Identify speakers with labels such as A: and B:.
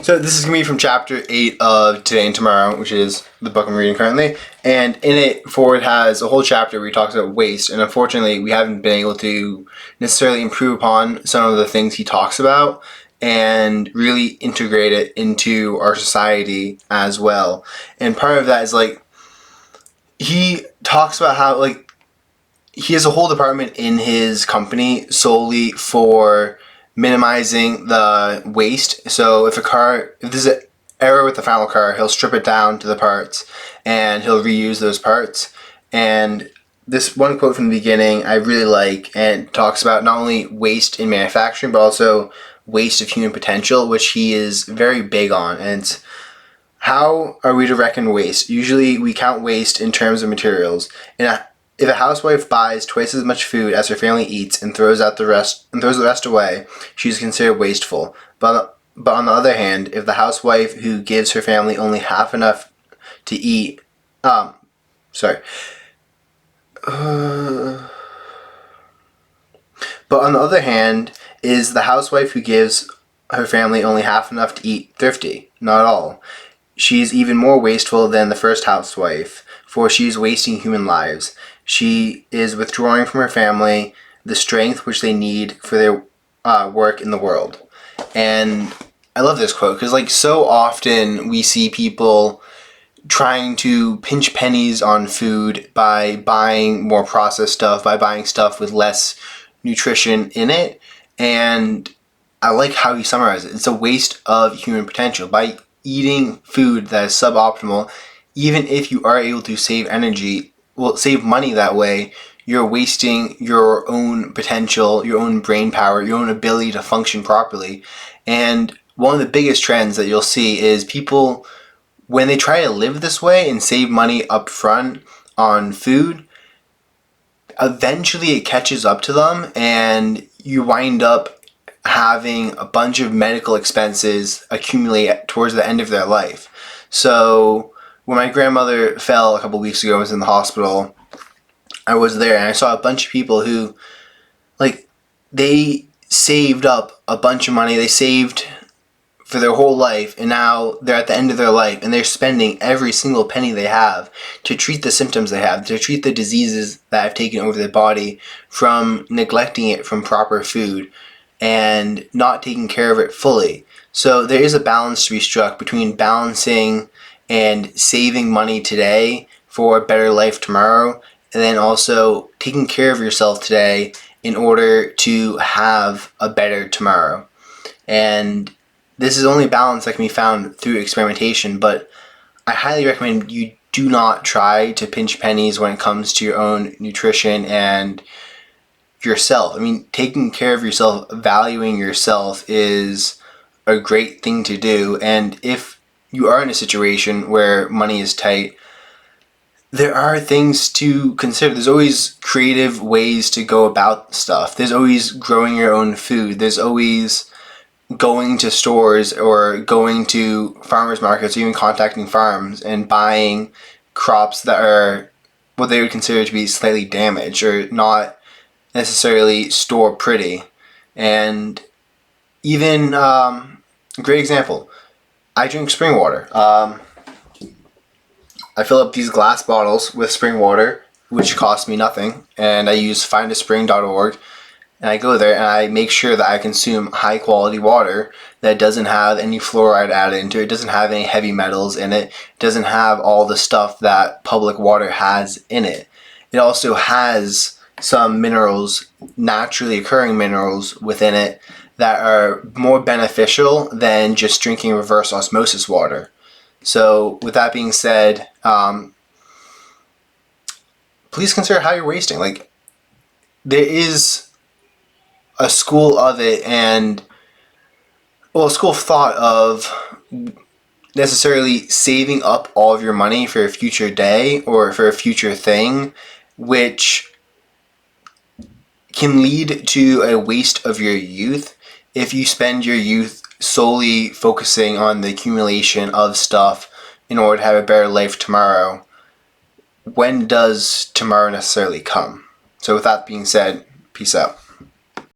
A: So this is going to be from chapter 8 of Today and Tomorrow, which is the book I'm reading currently. And in it, Ford has a whole chapter where he talks about waste. And unfortunately, we haven't been able to necessarily improve upon some of the things he talks about and really integrate it into our society as well. And part of that is he talks about how he has a whole department in his company solely for minimizing the waste. So if there's an error with the final car, he'll strip it down to the parts and he'll reuse those parts. And this one quote from the beginning I really like, and talks about not only waste in manufacturing but also waste of human potential, which he is very big on. And it's, how are we to reckon waste? Usually we count waste in terms of materials. If a housewife buys twice as much food as her family eats and throws the rest away, she's considered wasteful. But on the other hand, if the housewife who gives her family only half enough to eat, But on the other hand, is the housewife who gives her family only half enough to eat thrifty? Not at all. She is even more wasteful than the first housewife, for she is wasting human lives. She is withdrawing from her family the strength which they need for their work in the world. And I love this quote because so often we see people trying to pinch pennies on food by buying more processed stuff, by buying stuff with less nutrition in it. And I like how he summarizes it. It's a waste of human potential. By eating food that is suboptimal, even if you are able to save money that way, you're wasting your own potential, your own brain power, your own ability to function properly. And one of the biggest trends that you'll see is people, when they try to live this way and save money up front on food, eventually it catches up to them and you wind up having a bunch of medical expenses accumulate towards the end of their life. So when my grandmother fell a couple weeks ago and was in the hospital, I was there and I saw a bunch of people who, they saved up a bunch of money. They saved for their whole life, and now they're at the end of their life and they're spending every single penny they have to treat the symptoms they have, to treat the diseases that have taken over their body from neglecting it from proper food and not taking care of it fully. So there is a balance to be struck between balancing and saving money today for a better life tomorrow, and then also taking care of yourself today in order to have a better tomorrow. And this is only balance that can be found through experimentation, but I highly recommend you do not try to pinch pennies when it comes to your own nutrition and yourself. I mean, taking care of yourself, valuing yourself is a great thing to do. And if you are in a situation where money is tight, there are things to consider. There's always creative ways to go about stuff. There's always growing your own food. There's always going to stores or going to farmers markets or even contacting farms and buying crops that are what they would consider to be slightly damaged or not necessarily store pretty. And even a great example, I drink spring water. I fill up these glass bottles with spring water, which costs me nothing, and I use findaspring.org, and I go there and I make sure that I consume high quality water that doesn't have any fluoride added into it, doesn't have any heavy metals in it, doesn't have all the stuff that public water has in it. It also has some minerals, naturally occurring minerals within it that are more beneficial than just drinking reverse osmosis water. So with that being said, please consider how you're wasting. There is a school of it a school of thought of necessarily saving up all of your money for a future day or for a future thing, which can lead to a waste of your youth if you spend your youth solely focusing on the accumulation of stuff in order to have a better life tomorrow. When does tomorrow necessarily come? So with that being said, peace out.